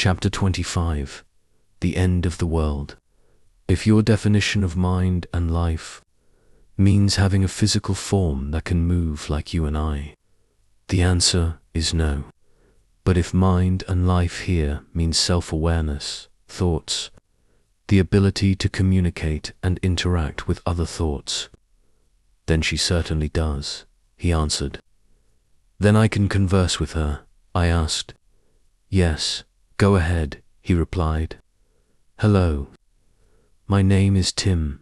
Chapter 25. The End of the World. If your definition of mind and life means having a physical form that can move like you and I, the answer is no. But if mind and life here means self-awareness, thoughts, the ability to communicate and interact with other thoughts, then she certainly does, he answered. Then I can converse with her, I asked. Yes, go ahead, he replied. Hello. My name is Tim.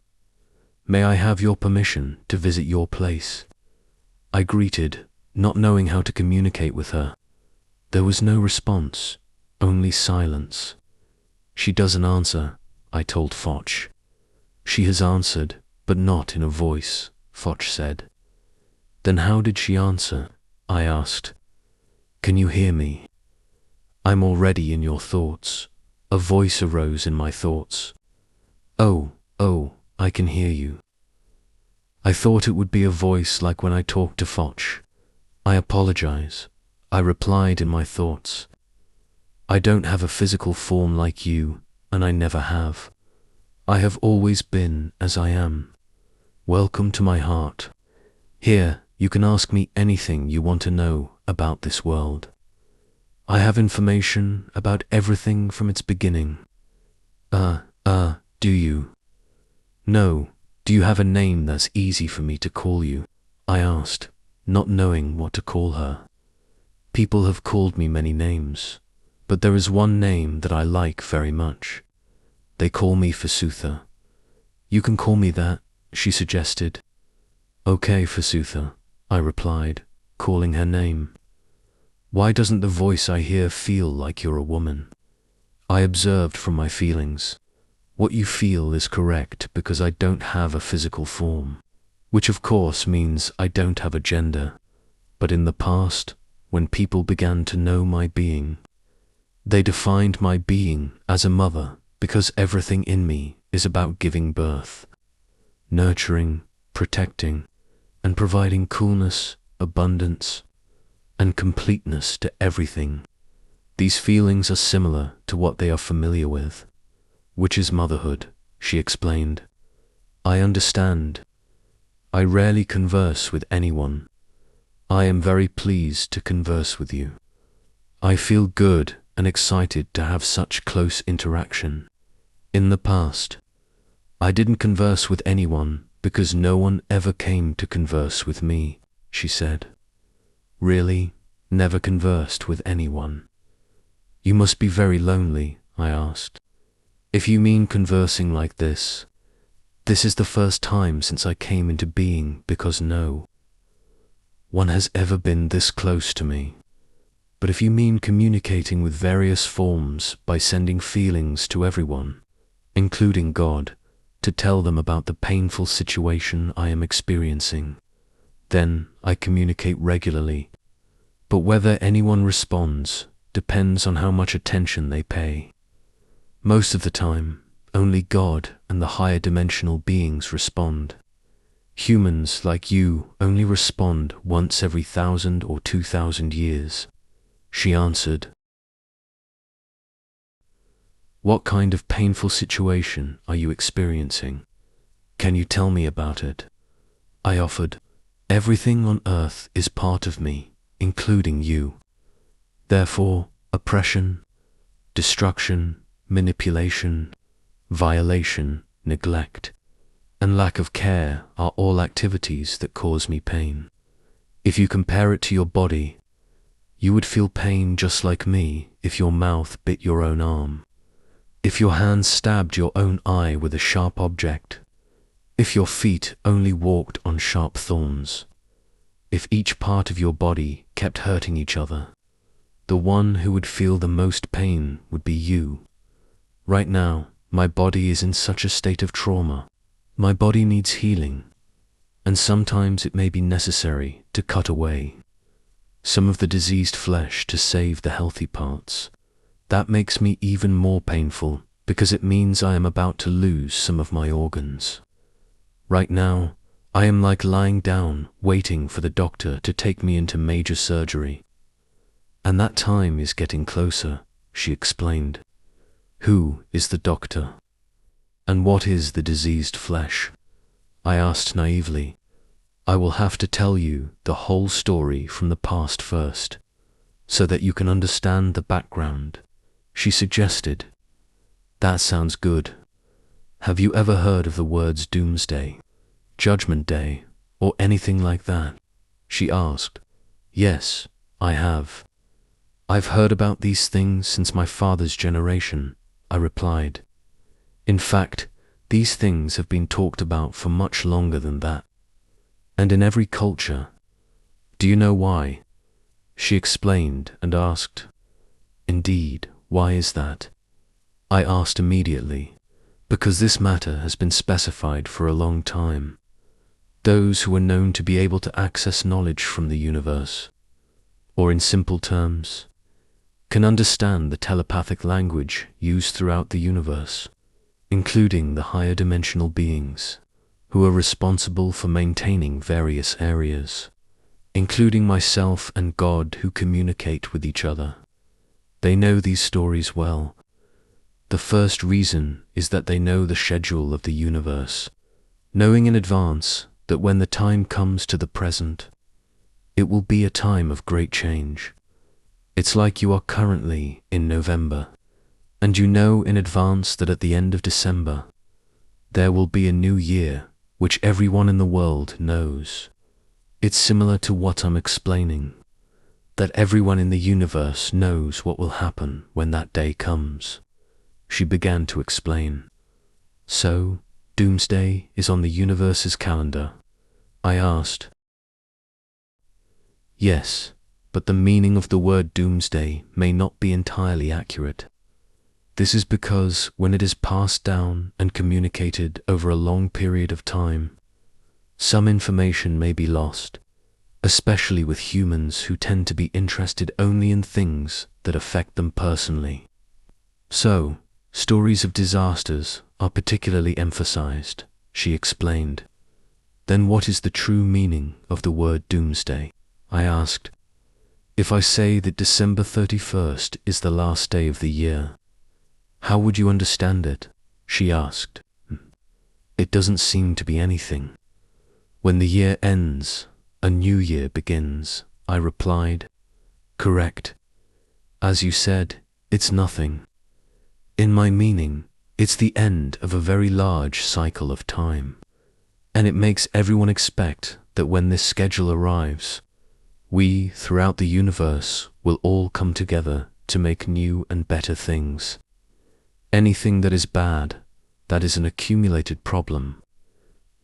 May I have your permission to visit your place? I greeted, not knowing how to communicate with her. There was no response, only silence. She doesn't answer, I told Foch. She has answered, but not in a voice, Foch said. Then how did she answer? I asked. Can you hear me? I'm already in your thoughts. A voice arose in my thoughts. Oh, I can hear you. I thought it would be a voice like when I talked to Foch. I apologize, I replied in my thoughts. I don't have a physical form like you, and I never have. I have always been as I am. Welcome to my heart. Here, you can ask me anything you want to know about this world. I have information about everything from its beginning. Do you? No, do you have a name that's easy for me to call you? I asked, not knowing what to call her. People have called me many names, but there is one name that I like very much. They call me Fasutha. You can call me that, she suggested. Okay, Fasutha, I replied, calling her name. Why doesn't the voice I hear feel like you're a woman? I observed from my feelings. What you feel is correct because I don't have a physical form, which of course means I don't have a gender. But in the past, when people began to know my being, they defined my being as a mother because everything in me is about giving birth, nurturing, protecting, and providing coolness, abundance, and completeness to everything. These feelings are similar to what they are familiar with, which is motherhood, she explained. I understand. I rarely converse with anyone. I am very pleased to converse with you. I feel good and excited to have such close interaction. In the past, I didn't converse with anyone because no one ever came to converse with me, she said. Really? Never conversed with anyone? You must be very lonely, I asked. If you mean conversing like this is the first time since I came into being because no one has ever been this close to me. But if you mean communicating with various forms by sending feelings to everyone, including God, to tell them about the painful situation I am experiencing, then I communicate regularly. But whether anyone responds depends on how much attention they pay. Most of the time, only God and the higher dimensional beings respond. Humans like you only respond once every 1,000 or 2,000 years, she answered. What kind of painful situation are you experiencing? Can you tell me about it? I offered. Everything on earth is part of me, including you. Therefore, oppression, destruction, manipulation, violation, neglect, and lack of care are all activities that cause me pain. If you compare it to your body, you would feel pain just like me if your mouth bit your own arm, if your hand stabbed your own eye with a sharp object, if your feet only walked on sharp thorns, if each part of your body kept hurting each other. The one who would feel the most pain would be you. Right now, my body is in such a state of trauma. My body needs healing, and sometimes it may be necessary to cut away some of the diseased flesh to save the healthy parts. That makes me even more painful because it means I am about to lose some of my organs. Right now, I am like lying down, waiting for the doctor to take me into major surgery. And that time is getting closer, she explained. Who is the doctor? And what is the diseased flesh? I asked naively. I will have to tell you the whole story from the past first, so that you can understand the background, she suggested. That sounds good. Have you ever heard of the words Doomsday, Judgment Day, or anything like that? She asked. Yes, I have. I've heard about these things since my father's generation, I replied. In fact, these things have been talked about for much longer than that. And in every culture. Do you know why? She explained and asked. Indeed, why is that? I asked immediately, because this matter has been specified for a long time. Those who are known to be able to access knowledge from the universe, or in simple terms, can understand the telepathic language used throughout the universe, including the higher dimensional beings, who are responsible for maintaining various areas, including myself and God, who communicate with each other. They know these stories well. The first reason is that they know the schedule of the universe, knowing in advance that when the time comes to the present, it will be a time of great change. It's like you are currently in November, and you know in advance that at the end of December, there will be a new year, which everyone in the world knows. It's similar to what I'm explaining, that everyone in the universe knows what will happen when that day comes. She began to explain. So, Doomsday is on the universe's calendar? I asked. Yes, but the meaning of the word Doomsday may not be entirely accurate. This is because when it is passed down and communicated over a long period of time, some information may be lost, especially with humans who tend to be interested only in things that affect them personally. So, stories of disasters are particularly emphasized, she explained. Then what is the true meaning of the word Doomsday? I asked. If I say that December 31st is the last day of the year, how would you understand it? She asked. It doesn't seem to be anything. When the year ends, a new year begins, I replied. Correct. As you said, it's nothing. In my meaning, it's the end of a very large cycle of time, and it makes everyone expect that when this schedule arrives, we, throughout the universe, will all come together to make new and better things. Anything that is bad, that is an accumulated problem,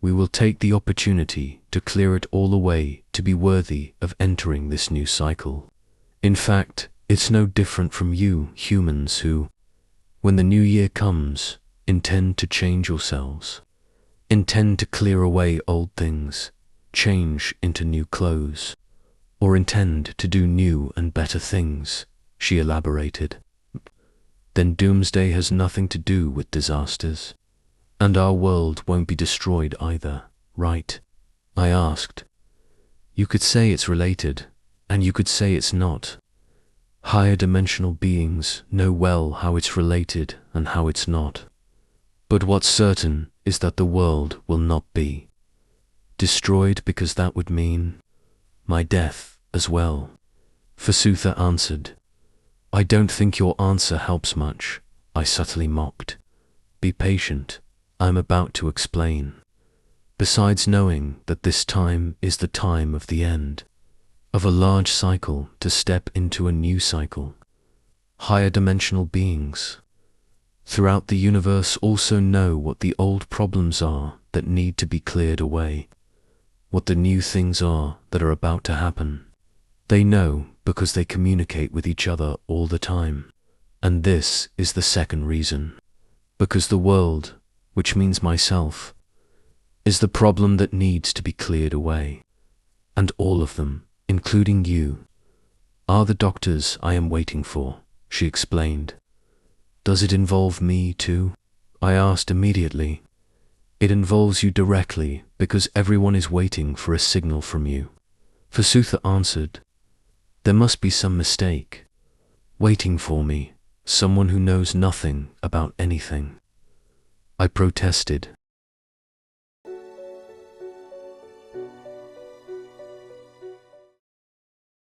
we will take the opportunity to clear it all away to be worthy of entering this new cycle. In fact, it's no different from you humans who, when the new year comes, intend to change yourselves, intend to clear away old things, change into new clothes, or intend to do new and better things, she elaborated. Then Doomsday has nothing to do with disasters, and our world won't be destroyed either, right? I asked. You could say it's related, and you could say it's not. Higher dimensional beings know well how it's related and how it's not. But what's certain is that the world will not be destroyed, because that would mean my death as well. Vasutha answered. I don't think your answer helps much, I subtly mocked. Be patient, I'm about to explain. Besides knowing that this time is the time of the end, of a large cycle to step into a new cycle, higher dimensional beings throughout the universe also know what the old problems are that need to be cleared away, what the new things are that are about to happen. They know because they communicate with each other all the time. And this is the second reason. Because the world, which means myself, is the problem that needs to be cleared away. And all of them, including you, are the doctors I am waiting for, she explained. Does it involve me too? I asked immediately. It involves you directly because everyone is waiting for a signal from you. Vasutha answered. There must be some mistake. Waiting for me, someone who knows nothing about anything. I protested,